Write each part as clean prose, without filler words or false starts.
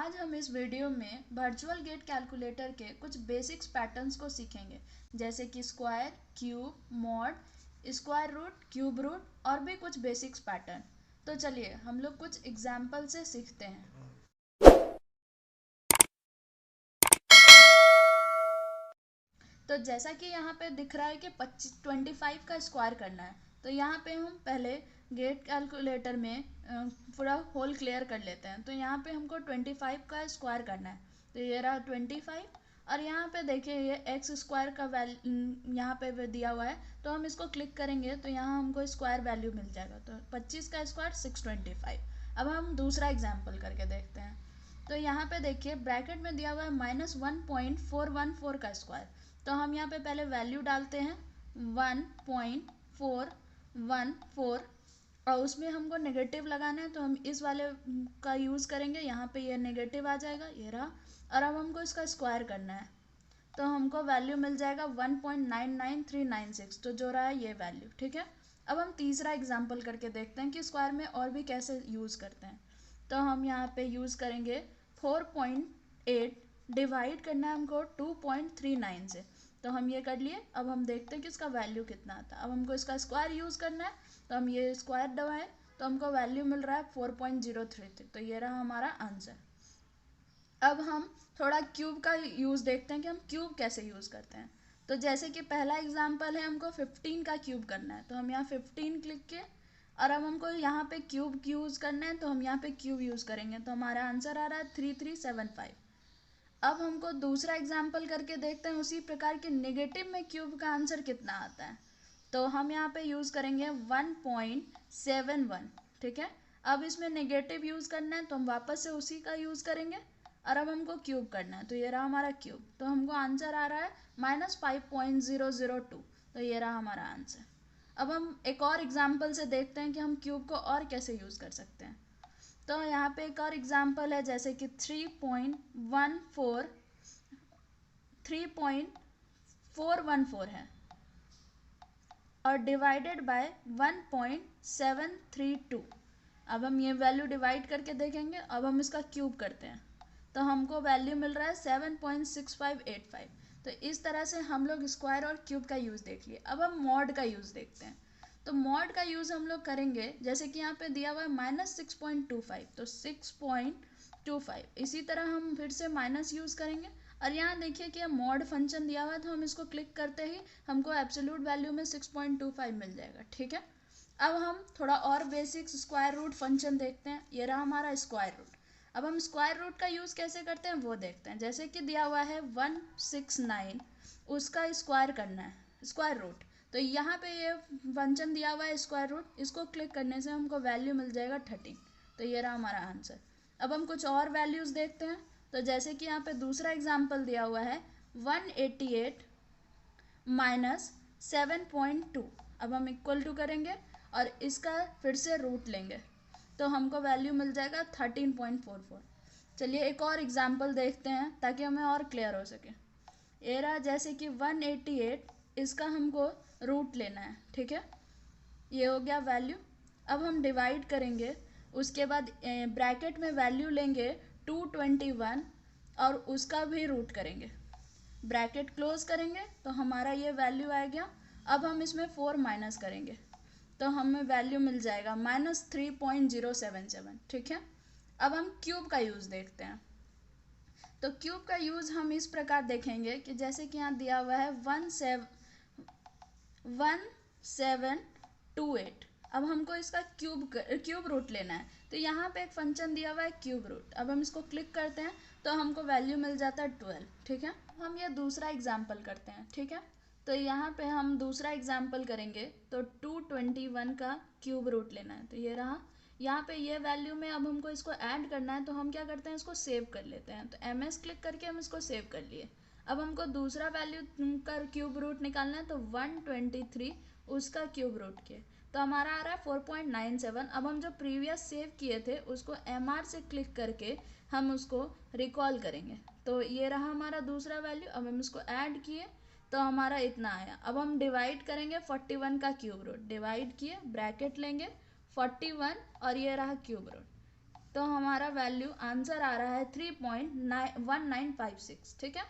आज हम इस वीडियो में वर्चुअल गेट कैलकुलेटर के कुछ बेसिक्स पैटर्न्स को सीखेंगे, जैसे कि square, cube, mod, square root, cube root और भी कुछ बेसिक्स पैटर्न। तो चलिए हम लोग कुछ एग्जाम्पल से सीखते हैं। तो जैसा कि यहाँ पे दिख रहा है कि 25 का स्क्वायर करना है, तो यहाँ पे हम पहले गेट कैलकुलेटर में पूरा होल क्लियर कर लेते हैं। तो यहाँ पे हमको 25 का स्क्वायर करना है, तो ये रहा 25। और यहाँ पे देखिए ये एक्स स्क्वायर का वैल्यू यहाँ पे दिया हुआ है, तो हम इसको क्लिक करेंगे तो यहाँ हमको स्क्वायर वैल्यू मिल जाएगा। तो 25 का स्क्वायर 625। अब हम दूसरा एग्जाम्पल करके देखते हैं। तो यहाँ पे देखिए ब्रैकेट में दिया हुआ है -1.414 का स्क्वायर। तो हम यहाँ पे पहले वैल्यू डालते हैं 1.414 और उसमें हमको नेगेटिव लगाना है, तो हम इस वाले का यूज़ करेंगे। यहाँ पे ये नेगेटिव आ जाएगा, ये रहा। और अब हमको इसका स्क्वायर करना है, तो हमको वैल्यू मिल जाएगा 1.99396, तो जो रहा है ये वैल्यू। ठीक है, अब हम तीसरा एग्जाम्पल करके देखते हैं कि स्क्वायर में और भी कैसे यूज़ करते हैं। तो हम यहाँ पे यूज़ करेंगे 4.8 डिवाइड करना है हमको 2.39 से। तो हम ये कर लिए। अब हम देखते हैं कि इसका वैल्यू कितना आता है। अब हमको इसका स्क्वायर यूज़ करना है, तो हम ये स्क्वायर दबाएं तो हमको वैल्यू मिल रहा है 4.033। तो ये रहा हमारा आंसर। अब हम थोड़ा क्यूब का यूज़ देखते हैं कि हम क्यूब कैसे यूज़ करते हैं। तो जैसे कि पहला एग्जांपल है, हमको 15 का क्यूब करना है, तो हम यहाँ 15 क्लिक किए। और अब हमको यहाँ पे क्यूब यूज़ करना है, तो हम यहाँ पे क्यूब यूज़ करेंगे, तो हमारा आंसर आ रहा है 3375। अब हमको दूसरा एग्जाम्पल करके देखते हैं उसी प्रकार के नेगेटिव में क्यूब का आंसर कितना आता है। तो हम यहाँ पे यूज़ करेंगे 1.71। ठीक है, अब इसमें नेगेटिव यूज़ करना है, तो हम वापस से उसी का यूज़ करेंगे। और अब हमको क्यूब करना है, तो ये रहा हमारा क्यूब। तो हमको आंसर आ रहा है -5.002। तो ये रहा हमारा आंसर। अब हम एक और एग्जाम्पल से देखते हैं कि हम क्यूब को और कैसे यूज़ कर सकते हैं। तो यहाँ पे एक और एग्जाम्पल है, जैसे कि 3.414 है और डिवाइडेड बाय 1.732। अब हम ये वैल्यू डिवाइड करके देखेंगे। अब हम इसका क्यूब करते हैं, तो हमको वैल्यू मिल रहा है 7.6585। तो इस तरह से हम लोग स्क्वायर और क्यूब का यूज़ देख लिए। अब हम मॉड का यूज़ देखते हैं। तो मॉड का यूज़ हम लोग करेंगे, जैसे कि यहाँ पे दिया हुआ है -6.25, तो 6.25। इसी तरह हम फिर से माइनस यूज़ करेंगे। और यहाँ देखिए कि मॉड फंक्शन दिया हुआ है, तो हम इसको क्लिक करते ही हमको एब्सोल्यूट वैल्यू में 6.25 मिल जाएगा। ठीक है, अब हम थोड़ा और बेसिक्स स्क्वायर रूट फंक्शन देखते हैं। ये रहा हमारा स्क्वायर रूट। अब हम स्क्वायर रूट का यूज़ कैसे करते हैं वो देखते हैं। जैसे कि दिया हुआ है 169, उसका स्क्वायर करना है, स्क्वायर रूट। तो यहाँ पे ये फंक्शन दिया हुआ है स्क्वायर रूट, इसको क्लिक करने से हमको वैल्यू मिल जाएगा 13। तो ये रहा हमारा आंसर। अब हम कुछ और वैल्यूज़ देखते हैं। तो जैसे कि यहाँ पे दूसरा एग्जाम्पल दिया हुआ है 188 -7.2। अब हम इक्वल टू करेंगे और इसका फिर से रूट लेंगे, तो हमको वैल्यू मिल जाएगा 13.44। चलिए एक और एग्जाम्पल देखते हैं ताकि हमें और क्लियर हो सके। ये रहा, जैसे कि 188, इसका हमको रूट लेना है। ठीक है, ये हो गया वैल्यू। अब हम डिवाइड करेंगे, उसके बाद ब्रैकेट में वैल्यू लेंगे 221 और उसका भी रूट करेंगे। ब्रैकेट क्लोज करेंगे तो हमारा ये वैल्यू आ गया। अब हम इसमें 4 माइनस करेंगे, तो हमें वैल्यू मिल जाएगा -3.077। ठीक है, अब हम क्यूब का यूज़ देखते हैं। तो क्यूब का यूज़ हम इस प्रकार देखेंगे कि जैसे कि यहाँ दिया हुआ है 1728। अब हमको इसका क्यूब रूट लेना है, तो यहाँ पे एक फंक्शन दिया हुआ है क्यूब रूट। अब हम इसको क्लिक करते हैं तो हमको वैल्यू मिल जाता है 12। ठीक है, हम ये दूसरा एग्जाम्पल करते हैं। ठीक है, तो यहाँ पे हम दूसरा एग्जाम्पल करेंगे, तो 221 का क्यूब रूट लेना है, तो ये रहा। यहाँ पे ये वैल्यू में अब हमको इसको ऐड करना है, तो हम क्या करते हैं, इसको सेव कर लेते हैं। तो MS क्लिक करके हम इसको सेव कर लिए। अब हमको दूसरा वैल्यू का क्यूब रूट निकालना है, तो 123 उसका क्यूब रूट के, तो हमारा आ रहा है 4.97। अब हम जो प्रीवियस सेव किए थे उसको MR से क्लिक करके हम उसको रिकॉल करेंगे, तो ये रहा हमारा दूसरा वैल्यू। अब हम इसको ऐड किए तो हमारा इतना आया। अब हम डिवाइड करेंगे 41 का क्यूब रूट, डिवाइड किए, ब्रैकेट लेंगे 41 और ये रहा क्यूब रूट। तो हमारा वैल्यू आंसर आ रहा है 3.1956, ठीक है।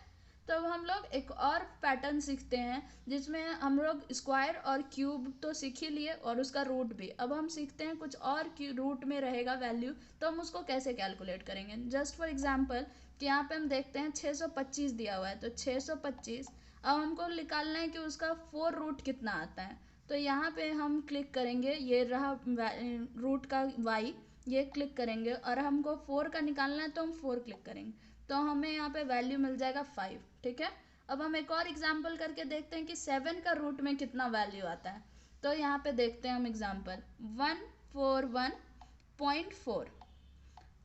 तो अब हम लोग एक और पैटर्न सीखते हैं जिसमें हम लोग स्क्वायर और क्यूब तो सीख ही लिए और उसका रूट भी। अब हम सीखते हैं कुछ और रूट में रहेगा वैल्यू, तो हम उसको कैसे कैलकुलेट करेंगे। जस्ट फॉर एग्जांपल कि यहाँ पे हम देखते हैं 625 दिया हुआ है, तो 625 अब हमको निकालना है कि उसका 4 रूट कितना आता है। तो यहाँ पे हम क्लिक करेंगे, ये रहा रूट का y, ये क्लिक करेंगे और हमको 4 का निकालना है तो हम 4 क्लिक करेंगे, तो हमें यहाँ पे वैल्यू मिल जाएगा 5, ठीक है। अब हम एक और एग्जांपल करके देखते हैं कि 7 का रूट में कितना वैल्यू आता है। तो यहाँ पे देखते हैं हम एग्जांपल 141.4,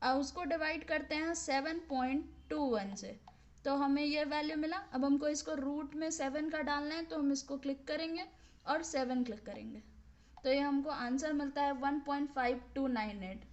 अब उसको डिवाइड करते हैं 7.21 से, तो हमें ये वैल्यू मिला। अब हमको इसको रूट में 7 का डालना है, तो हम इसको क्लिक करेंगे और 7 क्लिक करेंगे, तो ये हमको आंसर मिलता है 1.5298।